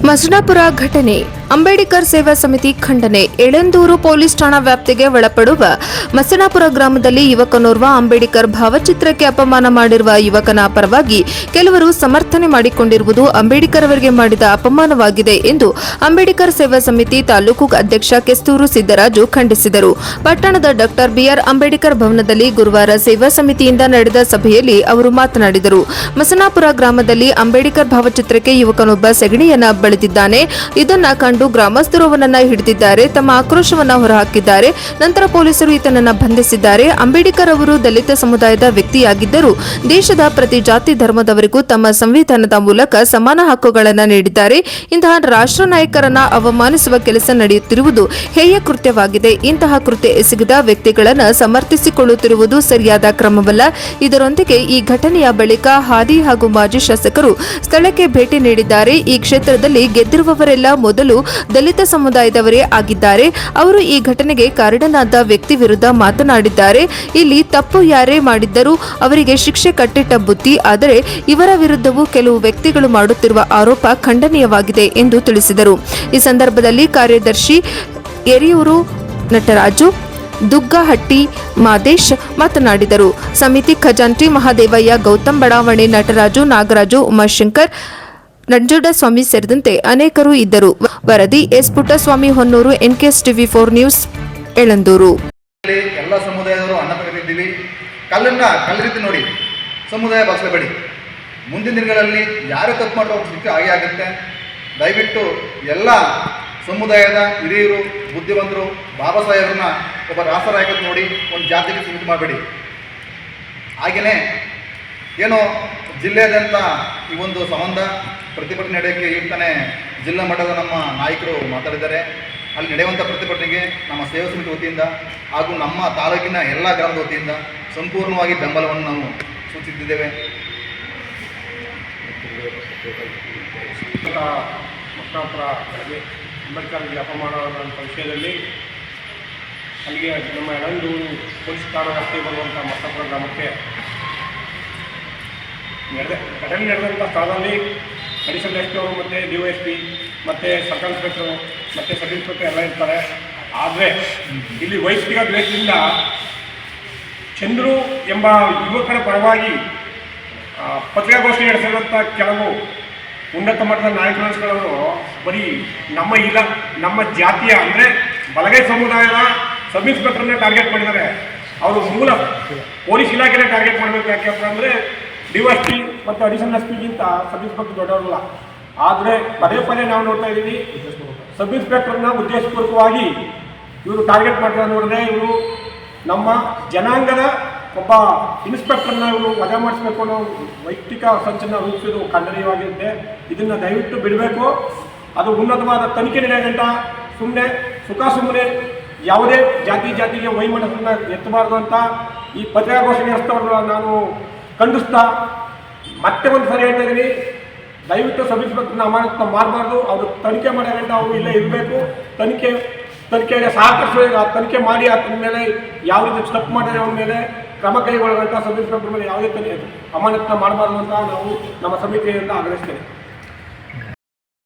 ಮಸನಾಪುರ ಘಟನೆ. ಅಂಬೇಡ್ಕರ್ ಸೇವಾ ಸಮಿತಿ ಖಂಡನೆ. ಎಳಂದೂರು ಪೊಲೀಸ್ ಠಾಣಾ ವ್ಯಾಪ್ತಿಗೆ ಒಳಪಡುವ ಮಸನಾಪುರ ಗ್ರಾಮದಲ್ಲಿ ಯುವಕನೋರ್ವ ಅಂಬೇಡ್ಕರ್ ಭಾವಚಿತ್ರಕ್ಕೆ ಅಪಮಾನ ಮಾಡಿರುವ ಯುವಕನ ಪರವಾಗಿ ಕೆಲವರು ಸಮರ್ಥನೆ ಮಾಡಿಕೊಂಡಿರುವುದು ಅಂಬೇಡ್ಕರ್ ಅವರಿಗೆ ಮಾಡಿದ ಅಪಮಾನವಾಗಿದೆ ಎಂದು ಅಂಬೇಡ್ಕರ್ ಸೇವಾ ಸಮಿತಿ ತಾಲೂಕು ಅಧ್ಯಕ್ಷ ಕೆಸ್ತೂರು ಸಿದ್ದರಾಜು ಖಂಡಿಸಿದರು. ಪಟ್ಟಣದ ಡಾಕ್ಟರ್ ಬಿಆರ್ ಅಂಬೇಡ್ಕರ್ ಭವನದಲ್ಲಿ ಗುರುವಾರ ಸೇವಾ ಸಮಿತಿಯಿಂದ ನಡೆದ ಸಭೆಯಲ್ಲಿ ಅವರು ಮಾತನಾಡಿದರು. ಮಸನಾಪುರ ಗ್ರಾಮದಲ್ಲಿ ಅಂಬೇಡ್ಕರ್ ಭಾವಚಿತ್ರಕ್ಕೆ ಯುವಕನೊಬ್ಬ ಸೆಗಣಿಯನ್ನ ಬಳಿದಿದ್ದಾನೆ. ಇದನ್ನ ಕಂಡು ಗ್ರಾಮಸ್ಥರು ಅವನನ್ನ ಹಿಡಿದಿದ್ದಾರೆ. ತಮ್ಮ ಆಕ್ರೋಶವನ್ನ ಹೊರಹಾಕಿದ್ದಾರೆ. ನಂತರ ಪೊಲೀಸರು ಈತನನ್ನ ಬಂಧಿಸಿದ್ದಾರೆ. ಅಂಬೇಡ್ಕರ್ ಅವರು ದಲಿತ ಸಮುದಾಯದ ವ್ಯಕ್ತಿಯಾಗಿದ್ದರು. ದೇಶದ ಪ್ರತಿ ಜಾತಿ ಧರ್ಮದವರಿಗೂ ತಮ್ಮ ಸಂವಿಧಾನದ ಮೂಲಕ ಸಮಾನ ಹಕ್ಕುಗಳನ್ನು ನೀಡಿದ್ದಾರೆ. ಇಂತಹ ರಾಷ್ಟ್ರ ನಾಯಕರನ್ನ ಅವಮಾನಿಸುವ ಕೆಲಸ ನಡೆಯುತ್ತಿರುವುದು ಹೇಯ ಕೃತ್ಯವಾಗಿದೆ. ಇಂತಹ ಕೃತ್ಯ ಎಸಗಿದ ವ್ಯಕ್ತಿಗಳನ್ನು ಸಮರ್ಥಿಸಿಕೊಳ್ಳುತ್ತಿರುವುದು ಸರಿಯಾದ ಕ್ರಮವಲ್ಲ. ಇದರೊಂದಿಗೆ ಈ ಘಟನೆಯ ಬಳಿಕ ಹಾದಿ ಹಾಗೂ ಮಾಜಿ ಶಾಸಕರು ಸ್ಥಳಕ್ಕೆ ಭೇಟಿ ನೀಡಿದ್ದಾರೆ. ಈ ಕ್ಷೇತ್ರದಲ್ಲಿ ಗೆದ್ದಿರುವವರೆಲ್ಲ ಮೊದಲು ದಲಿತ ಸಮುದಾಯದವರೇ ಆಗಿದ್ದಾರೆ. ಅವರು ಈ ಘಟನೆಗೆ ಕಾರಣನಾದ ವ್ಯಕ್ತಿ ವಿರುದ್ಧ ಮಾತನಾಡಿದ್ದಾರೆ. ಇಲ್ಲಿ ತಪ್ಪು ಯಾರೇ ಮಾಡಿದ್ದರೂ ಅವರಿಗೆ ಶಿಕ್ಷೆ ಕಟ್ಟಿಟ್ಟ ಬುದ್ಧಿ. ಆದರೆ ಇವರ ವಿರುದ್ಧವೂ ಕೆಲವು ವ್ಯಕ್ತಿಗಳು ಮಾಡುತ್ತಿರುವ ಆರೋಪ ಖಂಡನೀಯವಾಗಿದೆ ಎಂದು ತಿಳಿಸಿದರು. ಈ ಸಂದರ್ಭದಲ್ಲಿ ಕಾರ್ಯದರ್ಶಿ ಎರಿಯೂರು ನಟರಾಜು, ದುಗ್ಗಹಟ್ಟಿ ಮಾದೇಶ್ ಮಾತನಾಡಿದರು. ಸಮಿತಿ ಖಜಾಂಚಿ ಮಹಾದೇವಯ್ಯ, ಗೌತಮ್ ಬಡಾವಣೆ ನಟರಾಜು, ನಾಗರಾಜು, ಉಮಾಶಂಕರ್, ನಂಜುಂಡಸ್ವಾಮಿ ಸೇರಿದಂತೆ ಅನೇಕರು ಇದ್ದರು. ವರದಿ ಎಸ್ ಪುಟ್ಟಸ್ವಾಮಿ, ಹೊನ್ನೂರು, ಎನ್ಕೆಎಸ್ ಟಿವಿ4 ನ್ಯೂಸ್, ಎಳಂದೂರು. ಎಲ್ಲ ಸಮುದಾಯದವರು ಅನ್ನ ತಗೊಂಡಿದ್ದೀವಿ. ಕಲ್ಲ ರೀತಿ ನೋಡಿ ಸಮುದಾಯ ಬಳಸಬೇಡಿ. ಮುಂದಿನ ದಿನಗಳಲ್ಲಿ ಯಾರೇ ತಪ್ಪು ಮಾಡೋ ಸ್ಥಿತಿ ಹಾಗೆ ಆಗುತ್ತೆ. ದಯವಿಟ್ಟು ಎಲ್ಲ ಸಮುದಾಯದ ಹಿರಿಯರು, ಬುದ್ಧಿವಂತರು, ಬಾಬಾ ಸಾಹೇಬ್ರನ್ನ ಒಬ್ಬ ರಾಷ್ಟ್ರ ನಾಯಕ ನೋಡಿ ಒಂದು ಜಾತಿಗೆ ಸೀಮಿತ ಮಾಡಬೇಡಿ. ಹಾಗೆಯೇ ಏನೋ ಜಿಲ್ಲೆಯಾದ್ಯಂತ ಈ ಒಂದು ಸಂಬಂಧ ಪ್ರತಿಭಟನೆ ನಡೆಯೋಕ್ಕೆ ಈಗ ತಾನೇ ಜಿಲ್ಲಾ ಮಟ್ಟದ ನಮ್ಮ ನಾಯಕರು ಮಾತಾಡಿದ್ದಾರೆ. ಅಲ್ಲಿ ನಡೆಯುವಂಥ ಪ್ರತಿಭಟನೆಗೆ ನಮ್ಮ ಸೇವಾ ಸಮಿತಿ ವತಿಯಿಂದ ಹಾಗೂ ನಮ್ಮ ತಾಲೂಕಿನ ಎಲ್ಲ ಗ್ರಾಮದ ವತಿಯಿಂದ ಸಂಪೂರ್ಣವಾಗಿ ಬೆಂಬಲವನ್ನು ನಾವು ಸೂಚಿಸಿದ್ದೇವೆ. ಮಸನಾಪುರ ಅಂಬೇಡ್ಕರ್ಗೆ ಅಪಮಾನವಾದಂಥ ವಿಷಯದಲ್ಲಿ ಅಲ್ಲಿಗೆ ನಮ್ಮ ಎಳಂದೂರು ಪೊಲೀಸ್ ಠಾಣಾ ವ್ಯಾಪ್ತಿಗೆ ಬರುವಂಥ ಮಸನಾಪುರ ಗ್ರಾಮಕ್ಕೆ ಘಟನೆ ನಡೆದಂಥ ಸ್ಥಳದಲ್ಲಿ ಅಡಿಷನಲ್ ಎಸ್ ಪಿ ಅವರು ಮತ್ತು DYSP ಮತ್ತು ಸರ್ಕಲ್ ಇನ್ಸ್ಪೆಕ್ಟರು ಮತ್ತು ಸಬ್ ಇನ್ಸ್ಪೆಕ್ಟರ್ ಎಲ್ಲ ಇರ್ತಾರೆ. ಆದರೆ ಇಲ್ಲಿ ವೈಯಕ್ತಿಕ ದ್ವೇಷದಿಂದ ಚಂದ್ರು ಎಂಬ ಯುವಕರ ಪರವಾಗಿ ಪತ್ರಿಕಾಗೋಷ್ಠಿ ನಡೆಸಿರುವಂಥ ಕೆಲವು ಉನ್ನತ ಮಟ್ಟದ ನಾಯಕರುಗಳು ಬರೀ ನಮ್ಮ ಜಾತಿಯ ಅಂದರೆ ಬಲಗೈ ಸಮುದಾಯದ ಸಬ್ ಇನ್ಸ್ಪೆಕ್ಟರ್ನೇ ಟಾರ್ಗೆಟ್ ಮಾಡಿದ್ದಾರೆ. ಅವರು ಮೂಲ ಪೊಲೀಸ್ ಇಲಾಖೆನೇ ಟಾರ್ಗೆಟ್ ಮಾಡಬೇಕು. ಯಾಕೆಪ್ಪ ಅಂದರೆ DYSP ಮತ್ತು ಅಡಿಷನಲ್ SP ಗಿಂತ ಸಬ್ ಇನ್ಸ್ಪೆಕ್ಟರ್ ದೊಡ್ಡವರಲ್ಲ. ಆದರೆ ಪದೇ ಪದೇ ನಾವು ನೋಡ್ತಾ ಇದ್ದೀವಿ, ಸಬ್ ಇನ್ಸ್ಪೆಕ್ಟರ್ನ ಉದ್ದೇಶಪೂರ್ವಕವಾಗಿ ಇವರು ಟಾರ್ಗೆಟ್ ಮಾಡ್ತಾರೆ. ನೋಡಿದ್ರೆ ಇವರು ನಮ್ಮ ಜನಾಂಗದ ಒಬ್ಬ ಇನ್ಸ್ಪೆಕ್ಟರ್ನ ಇವರು ವಜಾ ಮಾಡಿಸ್ಬೇಕು ಅನ್ನೋ ವೈಯಕ್ತಿಕ ಸಂಚನ್ನು ರೂಪಿಸೋದು ಖಂಡನೀಯವಾಗಿರುತ್ತೆ. ಇದನ್ನು ದಯವಿಟ್ಟು ಬಿಡಬೇಕು. ಅದು ಉನ್ನತವಾದ ತನಿಖೆ ನಡೆಯೋಗಂಟ ಸುಮ್ಮನೆ ಯಾವುದೇ ಜಾತಿಗೆ ವೈಮನಸ್ಸನ್ನು ಎತ್ತಬಾರ್ದು ಅಂತ ಈ ಪತ್ರಿಕಾಗೋಷ್ಠಿ ನಡೆಸ್ತವ್ರನ್ನ ನಾನು ಖಂಡಿಸ್ತಾ ಮತ್ತೆ ಒಂದು ಸರಿ ಹೇಳ್ತಾ ಇದ್ದೀನಿ, ದಯವಿಟ್ಟು ಸಬ್ ಇನ್ಸ್ಪೆಕ್ಟರ್ನ ಅಮಾನತ ಮಾಡಬಾರ್ದು. ಅವರು ತನಿಖೆ ಮಾಡೋಗಂಟ ಅವರು ಇಲ್ಲೇ ಇರಬೇಕು. ತನಿಖೆಗೆ ಸಹಕರಿಸಬೇಕು. ಆ ತನಿಖೆ ಮಾಡಿ ಅದರ ಮೇಲೆ ಯಾವ ರೀತಿ ತಪ್ಪು ಮಾಡಿದರೆ ಅವನ ಮೇಲೆ ಕ್ರಮ ಕೈಗೊಳ್ಳುವಂಥ ಸಬ್ ಇನ್ಸ್ಪೆಕ್ಟರ್ ಮೇಲೆ ಯಾವುದೇ ಅಮಾನತನ ಮಾಡಬಾರ್ದು ಅಂತ ನಾವು ನಮ್ಮ ಸಮಿತಿಯಿಂದ ಆಗ್ರಹಿಸ್ತೇವೆ.